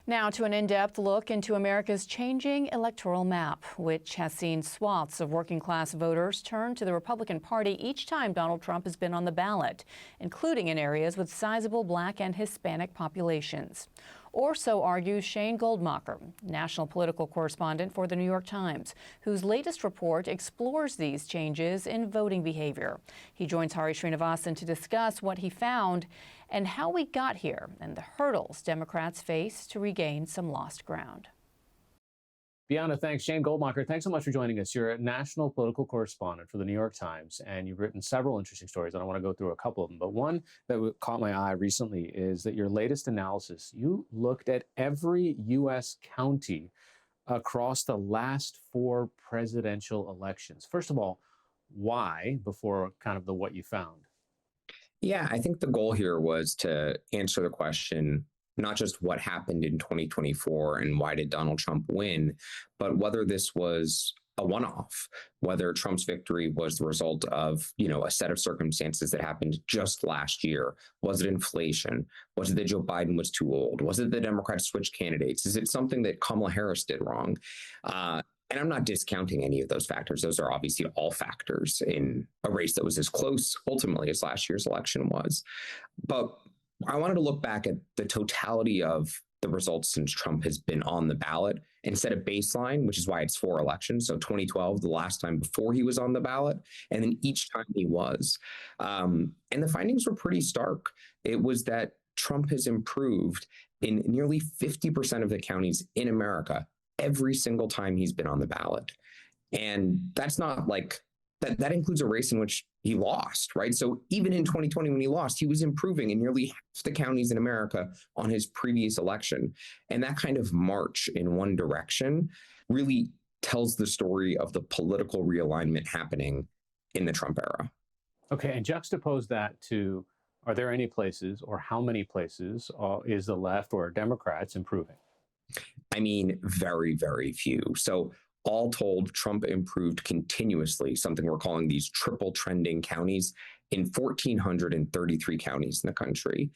Now to an in-depth look into America's changing electoral map, which has seen swaths of working-class voters turn to the Republican Party each time Donald Trump has been on the ballot, including in areas with sizable Black and Hispanic populations. Or so argues Shane Goldmacher, national political correspondent for The New York Times, whose latest report explores these changes in voting behavior. He joins Hari Srinivasan to discuss what he found and how we got here and the hurdles Democrats face to regain some lost ground. Bianna, thanks. Shane Goldmacher, thanks so much for joining us. You're a national political correspondent for The New York Times, and you've written several interesting stories, and I want to go through a couple of them. But one that caught my eye recently is that your latest analysis, you looked at every U.S. county across the last 4 presidential elections. First of all, why, before kind of the what you found? Yeah, I think the goal here was to answer the question, not just what happened in 2024 and why did Donald Trump win, but whether this was a one-off, whether Trump's victory was the result of, a set of circumstances that happened just last year. Was it inflation? Was it that Joe Biden was too old? Was it the Democrats switched candidates? Is it something that Kamala Harris did wrong? And I'm not discounting any of those factors. Those are obviously all factors in a race that was as close ultimately as last year's election was. But I wanted to look back at the totality of the results since Trump has been on the ballot and set a baseline, which is why it's 4 elections. So 2012, the last time before he was on the ballot, and then each time he was. And the findings were pretty stark. It was that Trump has improved in nearly 50% of the counties in America every single time he's been on the ballot. And that's not like that includes a race in which he lost, right? So even in 2020, when he lost, he was improving in nearly half the counties in America on his previous election. And that kind of march in one direction really tells the story of the political realignment happening in the Trump era. Okay, and juxtapose that to, are there any places or how many places is the left or Democrats improving? I mean, very, very few. So all told, Trump improved continuously, something we're calling these triple trending counties, in 1,433 counties in the country.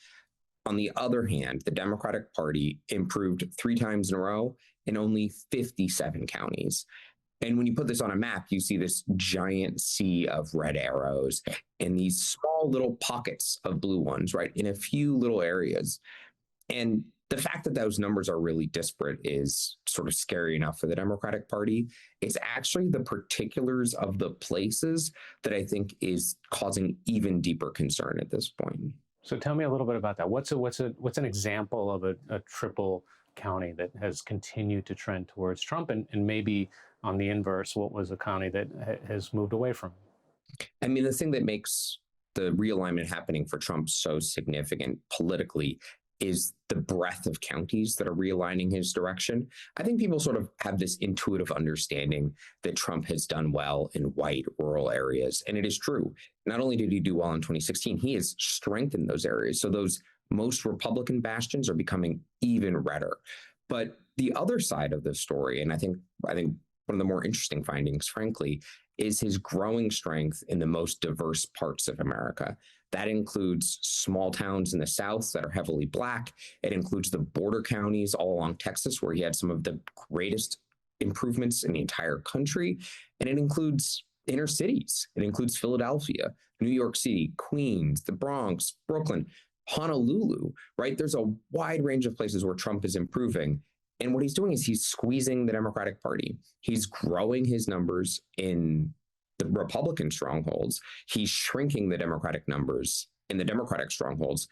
On the other hand, the Democratic Party improved 3 times in a row in only 57 counties. And when you put this on a map, you see this giant sea of red arrows and these small little pockets of blue ones, right, in a few little areas. And the fact that those numbers are really disparate is sort of scary enough for the Democratic Party. It's actually the particulars of the places that I think is causing even deeper concern at this point. So tell me a little bit about that. What's an example of a triple county that has continued to trend towards Trump, and maybe on the inverse, what was a county that has moved away from him? I mean, the thing that makes the realignment happening for Trump so significant politically is the breadth of counties that are realigning his direction. I think people sort of have this intuitive understanding that Trump has done well in white rural areas. And it is true. Not only did he do well in 2016, he has strengthened those areas. So those most Republican bastions are becoming even redder. But the other side of the story, and I think one of the more interesting findings, frankly, is his growing strength in the most diverse parts of America. That includes small towns in the South that are heavily Black. It includes the border counties all along Texas, where he had some of the greatest improvements in the entire country. And it includes inner cities. It includes Philadelphia, New York City, Queens, the Bronx, Brooklyn, Honolulu, right? There's a wide range of places where Trump is improving. And what he's doing is he's squeezing the Democratic Party. He's growing his numbers in the Republican strongholds. He's shrinking the Democratic numbers in the Democratic strongholds.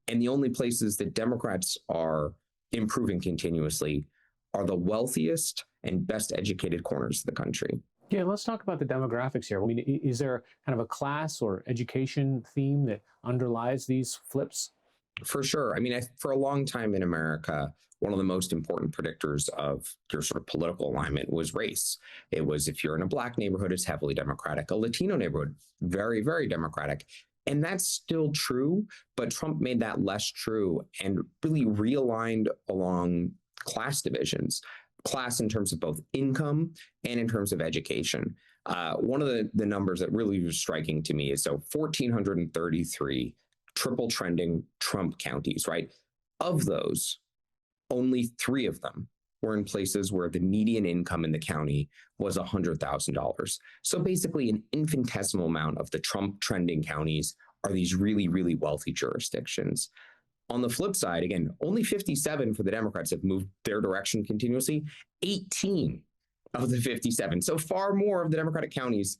And the only places that Democrats are improving continuously are the wealthiest and best educated corners of the country. Yeah, let's talk about the demographics here. I mean, is there kind of a class or education theme that underlies these flips? For sure. I mean, for a long time in America, one of the most important predictors of your sort of political alignment was race. It was, if you're in a Black neighborhood, it's heavily Democratic. A Latino neighborhood, very, very Democratic. And that's still true, but Trump made that less true and really realigned along class divisions, class in terms of both income and in terms of education. One of the numbers that really was striking to me is 1,433 triple trending Trump counties, right? Of those, only 3 of them were in places where the median income in the county was $100,000. So basically, an infinitesimal amount of the Trump trending counties are these really, really wealthy jurisdictions. On the flip side, again, only 57 for the Democrats have moved their direction continuously. 18 of the 57. So far more of the Democratic counties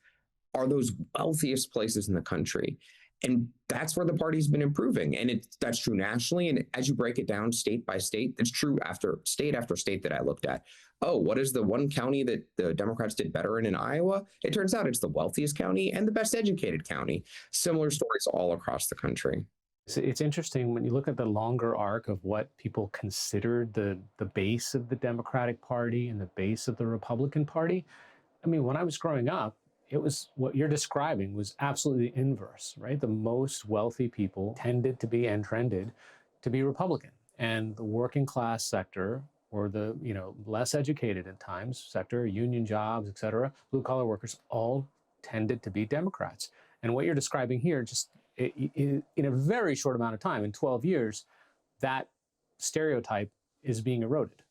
are those wealthiest places in the country. And that's where the party's been improving. And that's true nationally. And as you break it down state by state, it's true after state that I looked at. Oh, what is the one county that the Democrats did better in Iowa? It turns out it's the wealthiest county and the best educated county. Similar stories all across the country. It's interesting when you look at the longer arc of what people considered the base of the Democratic Party and the base of the Republican Party. I mean, when I was growing up, it was what you're describing was absolutely the inverse, right? The most wealthy people tended to be and trended to be Republican, and the working class sector or the less educated at times sector, union jobs, et cetera, blue collar workers, all tended to be Democrats. And what you're describing here, just in a very short amount of time, in 12 years, that stereotype is being eroded.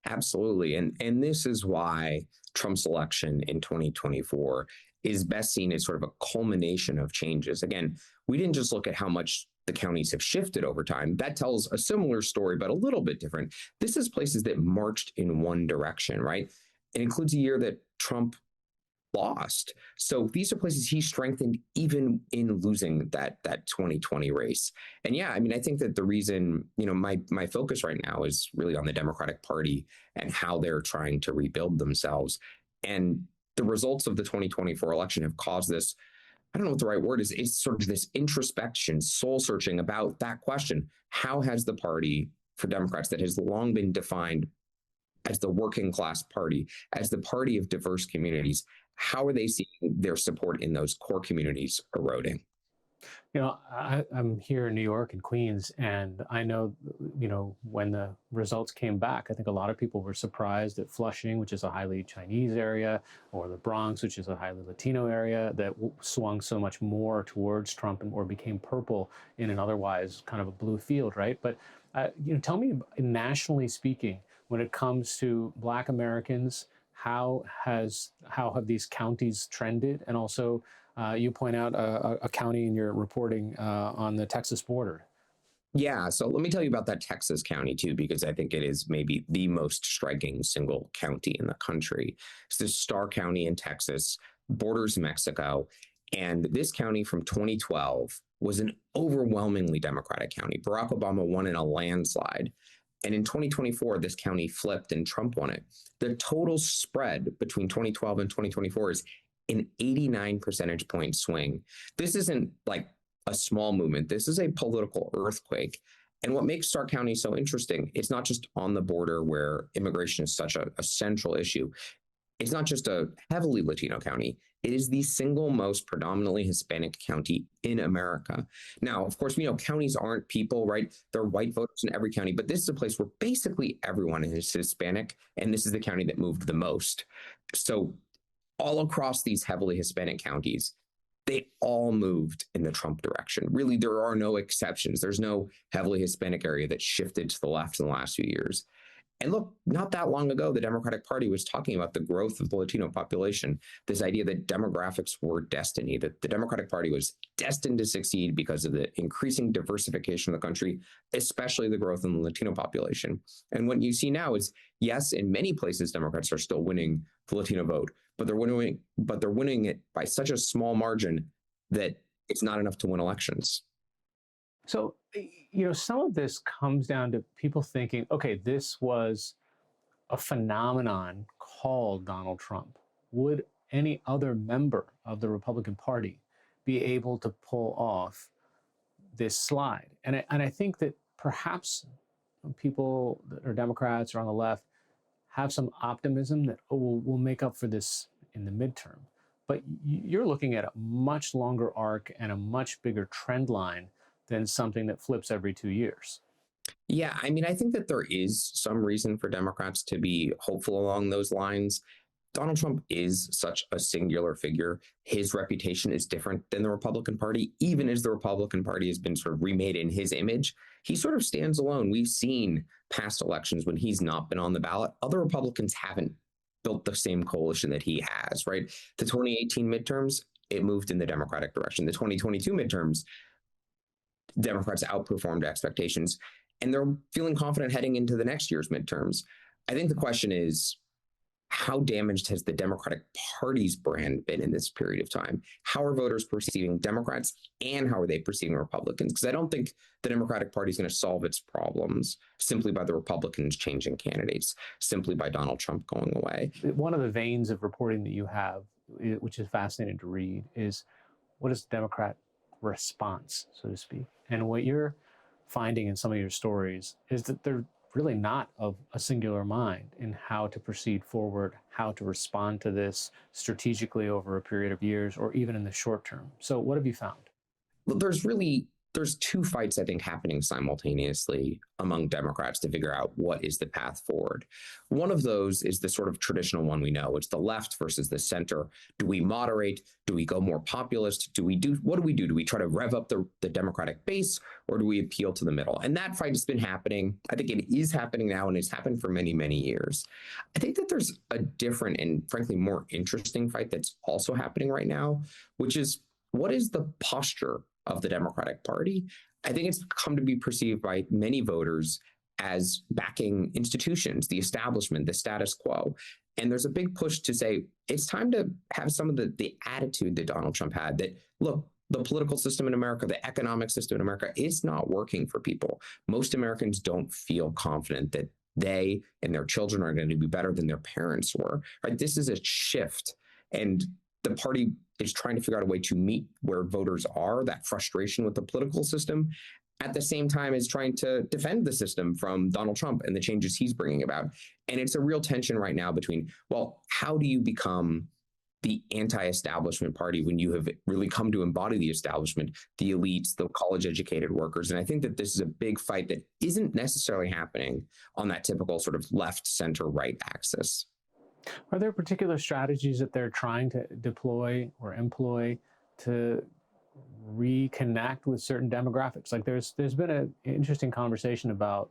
Absolutely. And this is why Trump's election in 2024 is best seen as sort of a culmination of changes. Again, we didn't just look at how much the counties have shifted over time. That tells a similar story, but a little bit different. This is places that marched in one direction, right? It includes a year that Trump lost. So these are places he strengthened even in losing that 2020 race. And yeah, I mean, I think that the reason, my focus right now is really on the Democratic Party and how they're trying to rebuild themselves. And the results of the 2024 election have caused this, I don't know what the right word is, it's sort of this introspection, soul searching about that question. How has the party for Democrats that has long been defined as the working class party, as the party of diverse communities, how are they seeing their support in those core communities eroding? I'm here in New York and Queens, and I know, when the results came back, I think a lot of people were surprised at Flushing, which is a highly Chinese area, or the Bronx, which is a highly Latino area, that swung so much more towards Trump or became purple in an otherwise kind of a blue field, right? But, tell me, nationally speaking, when it comes to Black Americans, how have these counties trended? And also, you point out a county in your reporting on the Texas border. Yeah, so let me tell you about that Texas county too, because I think it is maybe the most striking single county in the country. It's this Starr County in Texas, borders Mexico, and this county from 2012 was an overwhelmingly Democratic county. Barack Obama won in a landslide. And in 2024, this county flipped and Trump won it. The total spread between 2012 and 2024 is an 89 percentage point swing. This isn't like a small movement. This is a political earthquake. And what makes Starr County so interesting, it's not just on the border where immigration is such a central issue. It's not just a heavily Latino county. It is the single most predominantly Hispanic county in America. Now, of course, we know counties aren't people, right? There are white voters in every county, but this is a place where basically everyone is Hispanic, and this is the county that moved the most. So all across these heavily Hispanic counties, they all moved in the Trump direction. Really, there are no exceptions. There's no heavily Hispanic area that shifted to the left in the last few years. And look, not that long ago, the Democratic Party was talking about the growth of the Latino population, this idea that demographics were destiny, that the Democratic Party was destined to succeed because of the increasing diversification of the country, especially the growth in the Latino population. And what you see now is, yes, in many places, Democrats are still winning the Latino vote, but they're winning it by such a small margin that it's not enough to win elections. So, some of this comes down to people thinking, okay, this was a phenomenon called Donald Trump. Would any other member of the Republican Party be able to pull off this slide? And I think that perhaps people that are Democrats or on the left have some optimism that, we'll make up for this in the midterm. But you're looking at a much longer arc and a much bigger trend line than something that flips every 2 years. Yeah, I mean, I think that there is some reason for Democrats to be hopeful along those lines. Donald Trump is such a singular figure. His reputation is different than the Republican Party, even as the Republican Party has been sort of remade in his image. he sort of stands alone. We've seen past elections when he's not been on the ballot. Other Republicans haven't built the same coalition that he has, right? The 2018 midterms, it moved in the Democratic direction. The 2022 midterms, Democrats outperformed expectations, and they're feeling confident heading into the next year's midterms. I think the question is, how damaged has the Democratic Party's brand been in this period of time? How are voters perceiving Democrats, and how are they perceiving Republicans? Because I don't think the Democratic Party is going to solve its problems simply by the Republicans changing candidates, simply by Donald Trump going away. One of the veins of reporting that you have, which is fascinating to read, is what is the Democrat response, so to speak? And what you're finding in some of your stories is that they're really not of a singular mind in how to proceed forward, how to respond to this strategically over a period of years, or even in the short term. So what have you found? Well, there's two fights, I think, happening simultaneously among Democrats to figure out what is the path forward. One of those is the sort of traditional one we know. It's the left versus the center. Do we moderate? Do we go more populist? What do we do? Do we try to rev up the Democratic base, or do we appeal to the middle? And that fight has been happening. I think it is happening now, and it's happened for many, many years. I think that there's a different and frankly more interesting fight that's also happening right now, which is, what is the posture of the Democratic Party? I think it's come to be perceived by many voters as backing institutions, the establishment, the status quo. And there's a big push to say it's time to have some of the attitude that Donald Trump had, that, look, the political system in America, the economic system in America is not working for people. Most Americans don't feel confident that they and their children are going to be better than their parents were. Right? This is a shift. And the party is trying to figure out a way to meet where voters are, that frustration with the political system, at the same time as trying to defend the system from Donald Trump and the changes he's bringing about. And it's a real tension right now between, well, how do you become the anti-establishment party when you have really come to embody the establishment, the elites, the college-educated workers? And I think that this is a big fight that isn't necessarily happening on that typical sort of left, center, right axis. Are there particular strategies that they're trying to deploy or employ to reconnect with certain demographics? Like there's been an interesting conversation about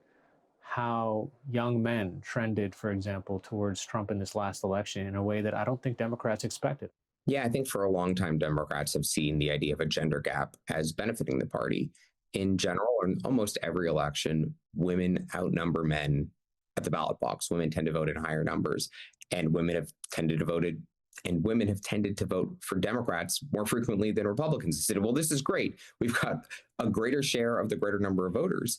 how young men trended, for example, towards Trump in this last election in a way that I don't think Democrats expected. Yeah, I think for a long time, Democrats have seen the idea of a gender gap as benefiting the party. In general, in almost every election, women outnumber men at the ballot box. Women tend to vote in higher numbers, and women have tended to vote for Democrats more frequently than Republicans. They said, well, this is great. We've got a greater share of the greater number of voters.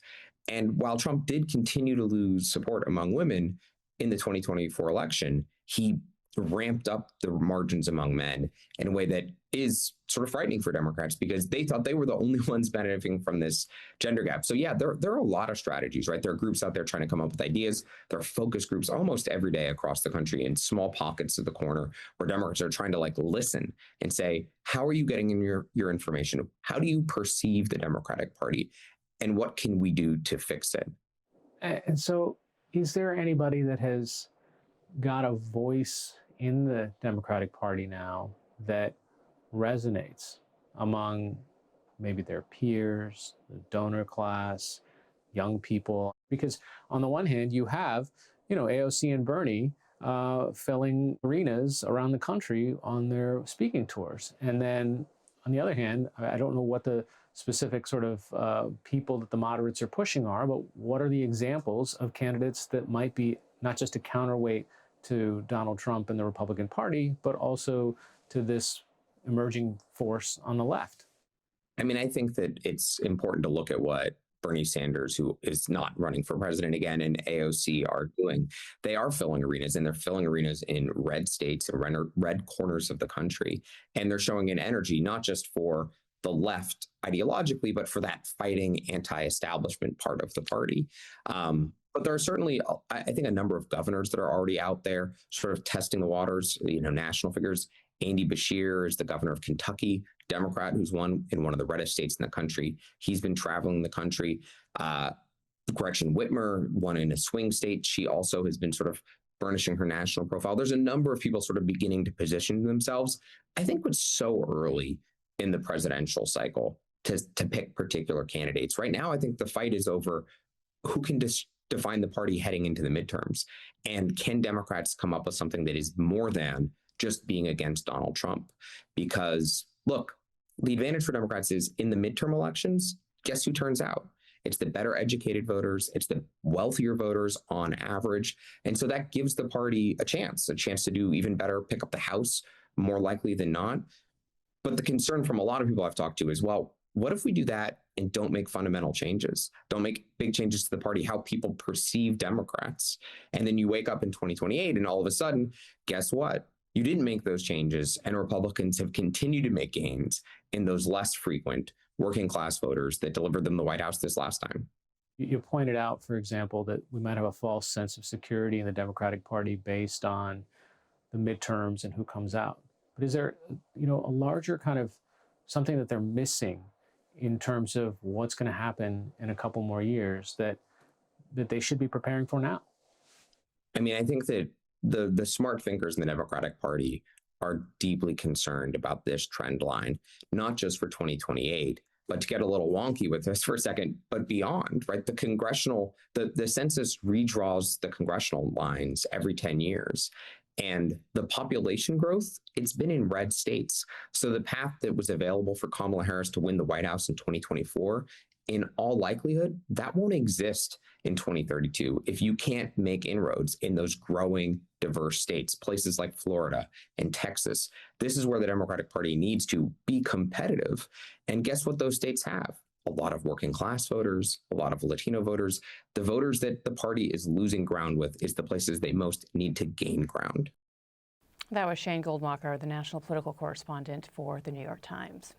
And while Trump did continue to lose support among women in the 2024 election, he ramped up the margins among men in a way that is sort of frightening for Democrats, because they thought they were the only ones benefiting from this gender gap. So yeah, there are a lot of strategies, right? There are groups out there trying to come up with ideas. There are focus groups almost every day across the country in small pockets of the corner where Democrats are trying to listen and say, how are you getting in your information? How do you perceive the Democratic Party? And what can we do to fix it? And so is there anybody that has got a voice in the Democratic Party now that resonates among maybe their peers, the donor class, young people? Because on the one hand, you have, AOC and Bernie filling arenas around the country on their speaking tours. And then on the other hand, I don't know what the specific sort of people that the moderates are pushing are, but what are the examples of candidates that might be not just a counterweight to Donald Trump and the Republican Party, but also to this emerging force on the left? I mean, I think that it's important to look at what Bernie Sanders, who is not running for president again, and AOC are doing. They are filling arenas, and they're filling arenas in red states and red corners of the country. And they're showing an energy, not just for the left ideologically, but for that fighting anti-establishment part of the party. But there are certainly, I think, a number of governors that are already out there sort of testing the waters, national figures. Andy Beshear is the governor of Kentucky, Democrat, who's won in one of the reddest states in the country. He's been traveling the country. Gretchen Whitmer won in a swing state. She also has been sort of burnishing her national profile. There's a number of people sort of beginning to position themselves. I think what's so early in the presidential cycle to pick particular candidates. Right now, I think the fight is over who can define the party heading into the midterms. And can Democrats come up with something that is more than just being against Donald Trump? Because look, the advantage for Democrats is in the midterm elections, guess who turns out? It's the better educated voters. It's the wealthier voters on average. And so that gives the party a chance to do even better, pick up the House more likely than not. But the concern from a lot of people I've talked to is, well, what if we do that and don't make fundamental changes? Don't make big changes to the party, how people perceive Democrats. And then you wake up in 2028 and all of a sudden, guess what? You didn't make those changes, and Republicans have continued to make gains in those less frequent working class voters that delivered them the White House this last time. You pointed out, for example, that we might have a false sense of security in the Democratic Party based on the midterms and who comes out. But is there, a larger kind of something that they're missing in terms of what's going to happen in a couple more years that they should be preparing for now? I mean, I think that the smart thinkers in the Democratic Party are deeply concerned about this trend line, not just for 2028, but to get a little wonky with this for a second, but beyond, right? The census redraws the congressional lines every 10 years. And the population growth, it's been in red states. So the path that was available for Kamala Harris to win the White House in 2024, in all likelihood, that won't exist in 2032 if you can't make inroads in those growing diverse states, places like Florida and Texas. This is where the Democratic Party needs to be competitive. And guess what those states have? A lot of working class voters, a lot of Latino voters. The voters that the party is losing ground with is the places they most need to gain ground. That was Shane Goldmacher, the national political correspondent for The New York Times.